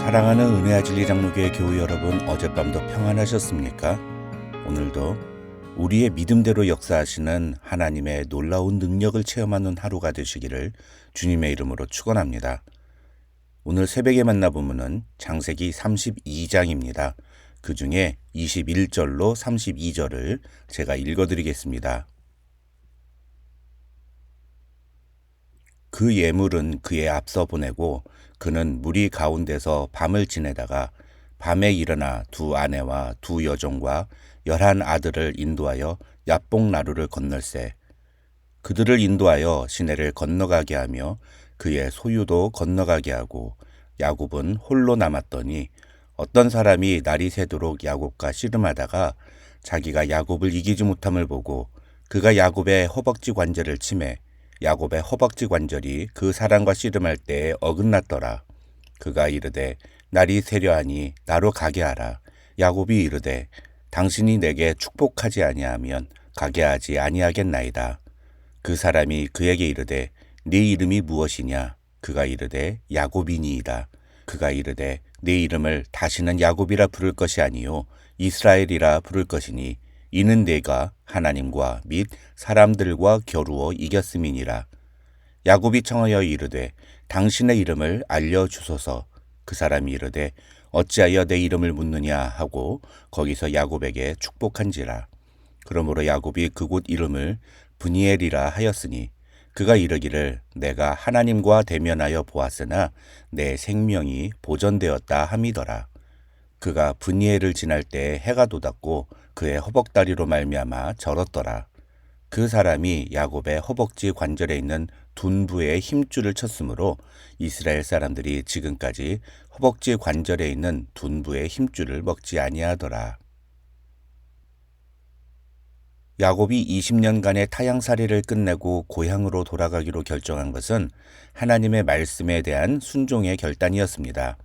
사랑하는 은혜와 진리 장로교회 교우 여러분, 어젯밤도 평안하셨습니까? 오늘도 우리의 믿음대로 역사하시는 하나님의 놀라운 능력을 체험하는 하루가 되시기를 주님의 이름으로 축원합니다. 오늘 새벽에 만나보면은 창세기 32장입니다. 그 중에 21절로 32절을 제가 읽어드리겠습니다. 그 예물은 그의 앞서 보내고 그는 무리 가운데서 밤을 지내다가 밤에 일어나 두 아내와 두 여종과 11 아들을 인도하여 야복 나루를 건널세. 그들을 인도하여 시내를 건너가게 하며 그의 소유도 건너가게 하고 야곱은 홀로 남았더니 어떤 사람이 날이 새도록 야곱과 씨름하다가 자기가 야곱을 이기지 못함을 보고 그가 야곱의 허벅지 관절을 치매 야곱의 허벅지 관절이 그 사람과 씨름할 때에 어긋났더라. 그가 이르되 날이 새려하니 나로 가게 하라. 야곱이 이르되 당신이 내게 축복하지 아니하면 가게 하지 아니하겠나이다. 그 사람이 그에게 이르되 네 이름이 무엇이냐? 그가 이르되 야곱이니이다. 그가 이르되 네 이름을 다시는 야곱이라 부를 것이 아니요 이스라엘이라 부를 것이니 이는 내가 하나님과 및 사람들과 겨루어 이겼음이니라. 야곱이 청하여 이르되 당신의 이름을 알려주소서. 그 사람이 이르되 어찌하여 내 이름을 묻느냐 하고 거기서 야곱에게 축복한지라. 그러므로 야곱이 그곳 이름을 브니엘이라 하였으니 그가 이르기를 내가 하나님과 대면하여 보았으나 내 생명이 보전되었다 함이더라. 그가 브니엘을 지날 때 해가 돋았고 그의 허벅다리로 말미암아 절었더라. 그 사람이 야곱의 허벅지 관절에 있는 둔부에 힘줄을 쳤으므로 이스라엘 사람들이 지금까지 허벅지 관절에 있는 둔부의 힘줄을 먹지 아니하더라. 야곱이 20년간의 타향살이를 끝내고 고향으로 돌아가기로 결정한 것은 하나님의 말씀에 대한 순종의 결단이었습니다.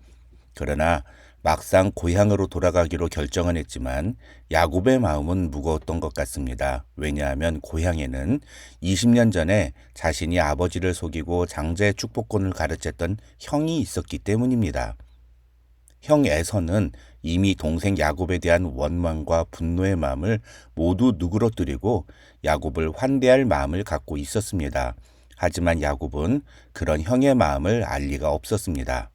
그러나 막상 고향으로 돌아가기로 결정은 했지만 야곱의 마음은 무거웠던 것 같습니다. 왜냐하면 고향에는 20년 전에 자신이 아버지를 속이고 장자의 축복권을 가르쳤던 형이 있었기 때문입니다. 형 에서는 이미 동생 야곱에 대한 원망과 분노의 마음을 모두 누그러뜨리고 야곱을 환대할 마음을 갖고 있었습니다. 하지만 야곱은 그런 형의 마음을 알 리가 없었습니다.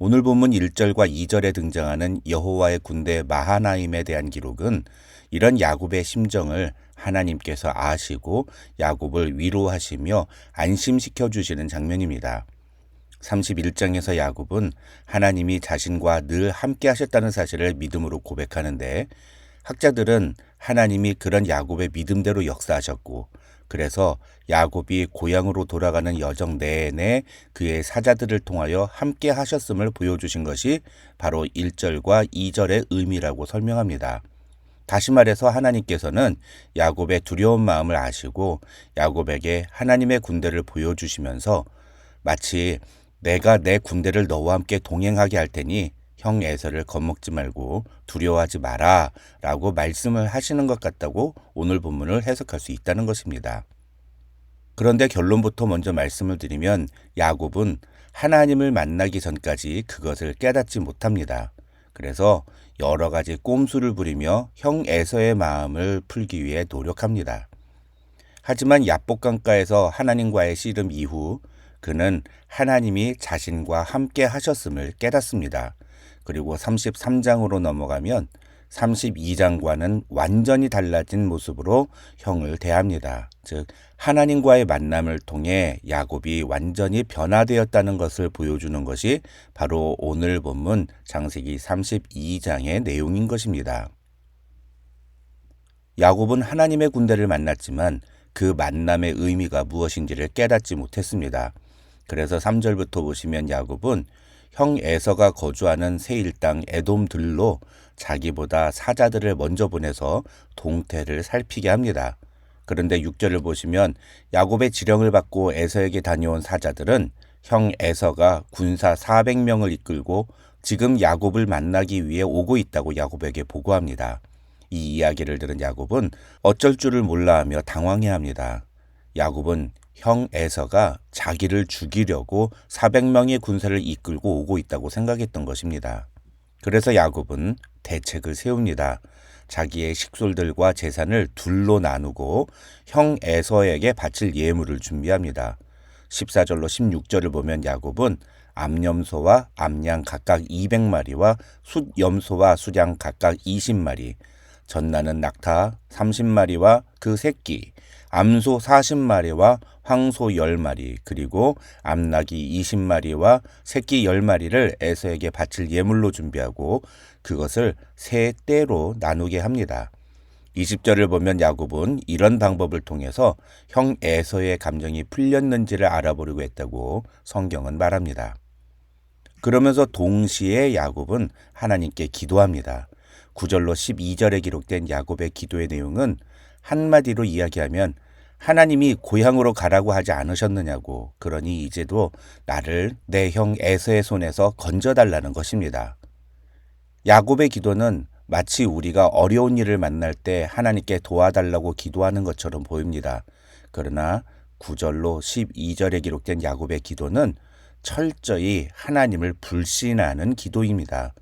오늘 본문 1절과 2절에 등장하는 여호와의 군대 마하나임에 대한 기록은 이런 야곱의 심정을 하나님께서 아시고 야곱을 위로하시며 안심시켜 주시는 장면입니다. 31장에서 야곱은 하나님이 자신과 늘 함께 하셨다는 사실을 믿음으로 고백하는데 학자들은 하나님이 그런 야곱의 믿음대로 역사하셨고 그래서 야곱이 고향으로 돌아가는 여정 내내 그의 사자들을 통하여 함께 하셨음을 보여주신 것이 바로 1절과 2절의 의미라고 설명합니다. 다시 말해서 하나님께서는 야곱의 두려운 마음을 아시고 야곱에게 하나님의 군대를 보여주시면서 마치 내가 내 군대를 너와 함께 동행하게 할 테니 형 에서를 겁먹지 말고 두려워하지 마라 라고 말씀을 하시는 것 같다고 오늘 본문을 해석할 수 있다는 것입니다. 그런데 결론부터 먼저 말씀을 드리면 야곱은 하나님을 만나기 전까지 그것을 깨닫지 못합니다. 그래서 여러 가지 꼼수를 부리며 형 에서의 마음을 풀기 위해 노력합니다. 하지만 야복강가에서 하나님과의 씨름 이후 그는 하나님이 자신과 함께 하셨음을 깨닫습니다. 그리고 33장으로 넘어가면 32장과는 완전히 달라진 모습으로 형을 대합니다. 즉 하나님과의 만남을 통해 야곱이 완전히 변화되었다는 것을 보여주는 것이 바로 오늘 본문 창세기 32장의 내용인 것입니다. 야곱은 하나님의 군대를 만났지만 그 만남의 의미가 무엇인지를 깨닫지 못했습니다. 그래서 3절부터 보시면 야곱은 형 에서가 거주하는 세일 땅 에돔들로 자기보다 사자들을 먼저 보내서 동태를 살피게 합니다. 그런데 6절을 보시면 야곱의 지령을 받고 에서에게 다녀온 사자들은 형 에서가 군사 400명을 이끌고 지금 야곱을 만나기 위해 오고 있다고 야곱에게 보고합니다. 이 이야기를 들은 야곱은 어쩔 줄을 몰라하며 당황해합니다. 야곱은 형 에서가 자기를 죽이려고 400명의 군사를 이끌고 오고 있다고 생각했던 것입니다. 그래서 야곱은 대책을 세웁니다. 자기의 식솔들과 재산을 둘로 나누고 형 에서에게 바칠 예물을 준비합니다. 14절로 16절을 보면 야곱은 암염소와 암양 각각 200마리와 숫염소와 숫양 각각 20마리, 젖나는 낙타 30마리와 그 새끼, 암소 40마리와 황소 10마리, 그리고 암낙이 20마리와 새끼 10마리를 에서에게 바칠 예물로 준비하고 그것을 세 떼로 나누게 합니다. 20절을 보면 야곱은 이런 방법을 통해서 형 에서의 감정이 풀렸는지를 알아보려고 했다고 성경은 말합니다. 그러면서 동시에 야곱은 하나님께 기도합니다. 9절로 12절에 기록된 야곱의 기도의 내용은 한마디로 이야기하면 하나님이 고향으로 가라고 하지 않으셨느냐고, 그러니 이제도 나를 내 형 에서의 손에서 건져달라는 것입니다. 야곱의 기도는 마치 우리가 어려운 일을 만날 때 하나님께 도와달라고 기도하는 것처럼 보입니다. 그러나 9절로 12절에 기록된 야곱의 기도는 철저히 하나님을 불신하는 기도입니다.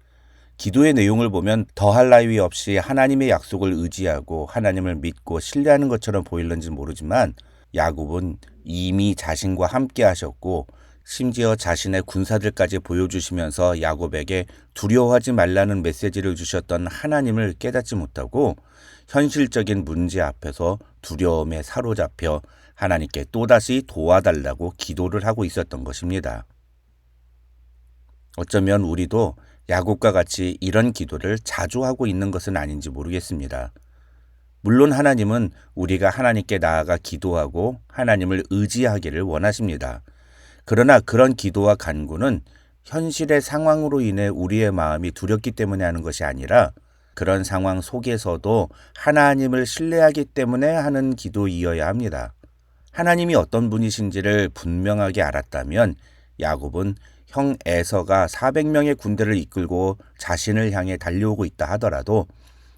기도의 내용을 보면 더할 나위 없이 하나님의 약속을 의지하고 하나님을 믿고 신뢰하는 것처럼 보일는지 모르지만 야곱은 이미 자신과 함께 하셨고 심지어 자신의 군사들까지 보여주시면서 야곱에게 두려워하지 말라는 메시지를 주셨던 하나님을 깨닫지 못하고 현실적인 문제 앞에서 두려움에 사로잡혀 하나님께 또다시 도와달라고 기도를 하고 있었던 것입니다. 어쩌면 우리도 야곱과 같이 이런 기도를 자주 하고 있는 것은 아닌지 모르겠습니다. 물론 하나님은 우리가 하나님께 나아가 기도하고 하나님을 의지하기를 원하십니다. 그러나 그런 기도와 간구는 현실의 상황으로 인해 우리의 마음이 두렵기 때문에 하는 것이 아니라 그런 상황 속에서도 하나님을 신뢰하기 때문에 하는 기도이어야 합니다. 하나님이 어떤 분이신지를 분명하게 알았다면 야곱은 형 에서가 400명의 군대를 이끌고 자신을 향해 달려오고 있다 하더라도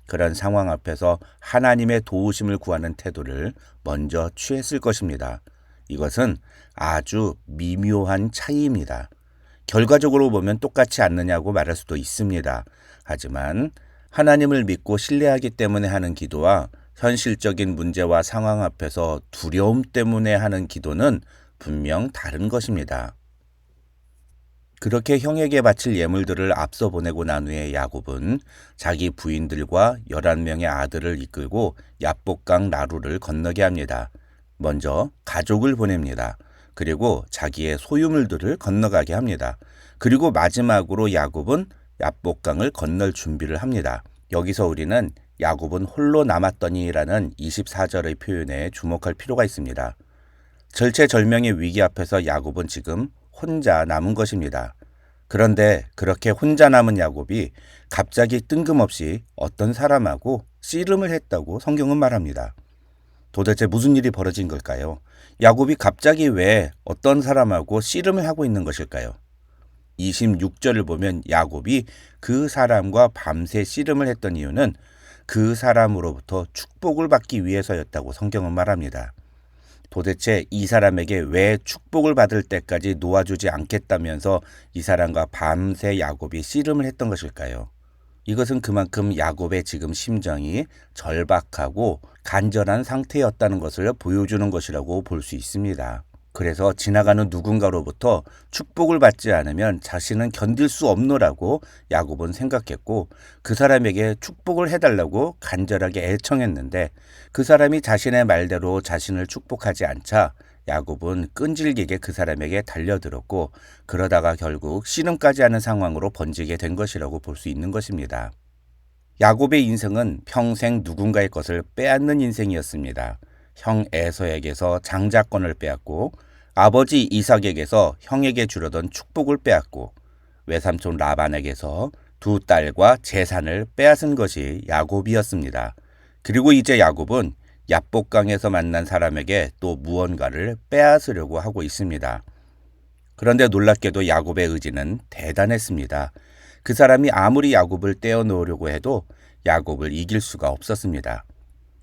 그런 상황 앞에서 하나님의 도우심을 구하는 태도를 먼저 취했을 것입니다. 이것은 아주 미묘한 차이입니다. 결과적으로 보면 똑같지 않느냐고 말할 수도 있습니다. 하지만 하나님을 믿고 신뢰하기 때문에 하는 기도와 현실적인 문제와 상황 앞에서 두려움 때문에 하는 기도는 분명 다른 것입니다. 그렇게 형에게 바칠 예물들을 앞서 보내고 난 후에 야곱은 자기 부인들과 11명의 아들을 이끌고 야복강 나루를 건너게 합니다. 먼저 가족을 보냅니다. 그리고 자기의 소유물들을 건너가게 합니다. 그리고 마지막으로 야곱은 야복강을 건널 준비를 합니다. 여기서 우리는 야곱은 홀로 남았더니라는 24절의 표현에 주목할 필요가 있습니다. 절체절명의 위기 앞에서 야곱은 지금 혼자 남은 것입니다. 그런데 그렇게 혼자 남은 야곱이 갑자기 뜬금없이 어떤 사람하고 씨름을 했다고 성경은 말합니다. 도대체 무슨 일이 벌어진 걸까요? 야곱이 갑자기 왜 어떤 사람하고 씨름을 하고 있는 것일까요? 26절을 보면 야곱이 그 사람과 밤새 씨름을 했던 이유는 그 사람으로부터 축복을 받기 위해서였다고 성경은 말합니다. 도대체 이 사람에게 왜 축복을 받을 때까지 놓아주지 않겠다면서 이 사람과 밤새 야곱이 씨름을 했던 것일까요? 이것은 그만큼 야곱의 지금 심정이 절박하고 간절한 상태였다는 것을 보여주는 것이라고 볼 수 있습니다. 그래서 지나가는 누군가로부터 축복을 받지 않으면 자신은 견딜 수 없노라고 야곱은 생각했고 그 사람에게 축복을 해달라고 간절하게 애청했는데 그 사람이 자신의 말대로 자신을 축복하지 않자 야곱은 끈질기게 그 사람에게 달려들었고 그러다가 결국 씨름까지 하는 상황으로 번지게 된 것이라고 볼 수 있는 것입니다. 야곱의 인생은 평생 누군가의 것을 빼앗는 인생이었습니다. 형 에서에게서 장자권을 빼앗고 아버지 이삭에게서 형에게 주려던 축복을 빼앗고 외삼촌 라반에게서 두 딸과 재산을 빼앗은 것이 야곱이었습니다. 그리고 이제 야곱은 야복강에서 만난 사람에게 또 무언가를 빼앗으려고 하고 있습니다. 그런데 놀랍게도 야곱의 의지는 대단했습니다. 그 사람이 아무리 야곱을 떼어놓으려고 해도 야곱을 이길 수가 없었습니다.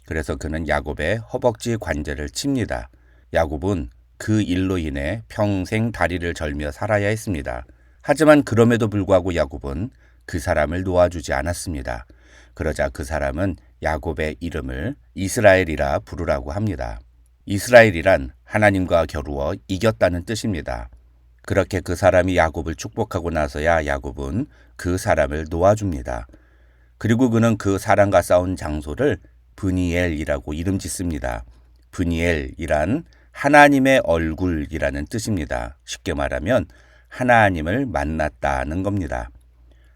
그래서 그는 야곱의 허벅지 관절을 칩니다. 야곱은 그 일로 인해 평생 다리를 절며 살아야 했습니다. 하지만 그럼에도 불구하고 야곱은 그 사람을 놓아주지 않았습니다. 그러자 그 사람은 야곱의 이름을 이스라엘이라 부르라고 합니다. 이스라엘이란 하나님과 겨루어 이겼다는 뜻입니다. 그렇게 그 사람이 야곱을 축복하고 나서야 야곱은 그 사람을 놓아줍니다. 그리고 그는 그 사람과 싸운 장소를 브니엘이라고 이름 짓습니다. 브니엘이란 하나님의 얼굴이라는 뜻입니다. 쉽게 말하면 하나님을 만났다는 겁니다.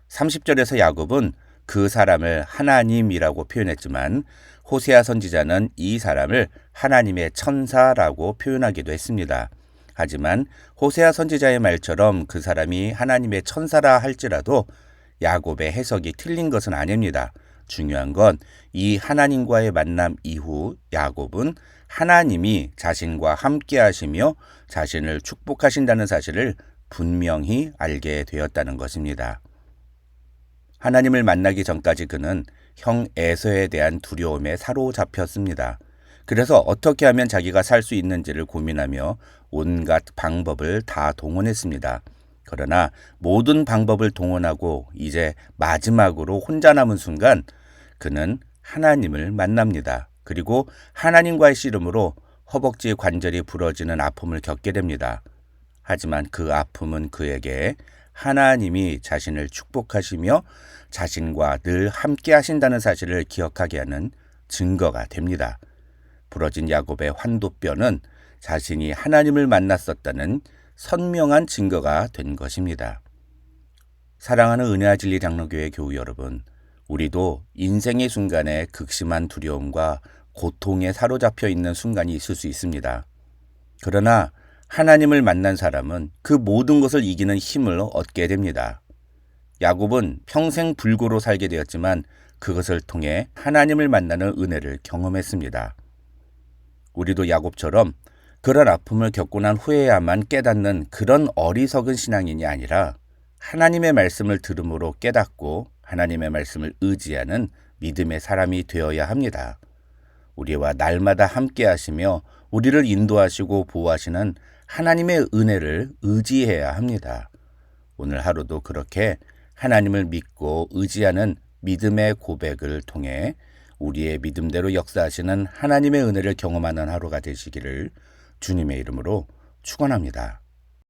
30절에서 야곱은 그 사람을 하나님이라고 표현했지만 호세아 선지자는 이 사람을 하나님의 천사라고 표현하기도 했습니다. 하지만 호세아 선지자의 말처럼 그 사람이 하나님의 천사라 할지라도 야곱의 해석이 틀린 것은 아닙니다. 중요한 건 이 하나님과의 만남 이후 야곱은 하나님이 자신과 함께 하시며 자신을 축복하신다는 사실을 분명히 알게 되었다는 것입니다. 하나님을 만나기 전까지 그는 형 에서에 대한 두려움에 사로잡혔습니다. 그래서 어떻게 하면 자기가 살 수 있는지를 고민하며 온갖 방법을 다 동원했습니다. 그러나 모든 방법을 동원하고 이제 마지막으로 혼자 남은 순간 그는 하나님을 만납니다. 그리고 하나님과의 씨름으로 허벅지 관절이 부러지는 아픔을 겪게 됩니다. 하지만 그 아픔은 그에게 하나님이 자신을 축복하시며 자신과 늘 함께 하신다는 사실을 기억하게 하는 증거가 됩니다. 부러진 야곱의 환도뼈는 자신이 하나님을 만났었다는 선명한 증거가 된 것입니다. 사랑하는 은혜와 진리 장로교회 교우 여러분, 우리도 인생의 순간에 극심한 두려움과 고통에 사로잡혀 있는 순간이 있을 수 있습니다. 그러나 하나님을 만난 사람은 그 모든 것을 이기는 힘을 얻게 됩니다. 야곱은 평생 불구로 살게 되었지만 그것을 통해 하나님을 만나는 은혜를 경험했습니다. 우리도 야곱처럼 그런 아픔을 겪고 난 후에야만 깨닫는 그런 어리석은 신앙인이 아니라 하나님의 말씀을 들음으로 깨닫고 하나님의 말씀을 의지하는 믿음의 사람이 되어야 합니다. 우리와 날마다 함께 하시며 우리를 인도하시고 보호하시는 하나님의 은혜를 의지해야 합니다. 오늘 하루도 그렇게 하나님을 믿고 의지하는 믿음의 고백을 통해 우리의 믿음대로 역사하시는 하나님의 은혜를 경험하는 하루가 되시기를 주님의 이름으로 축원합니다.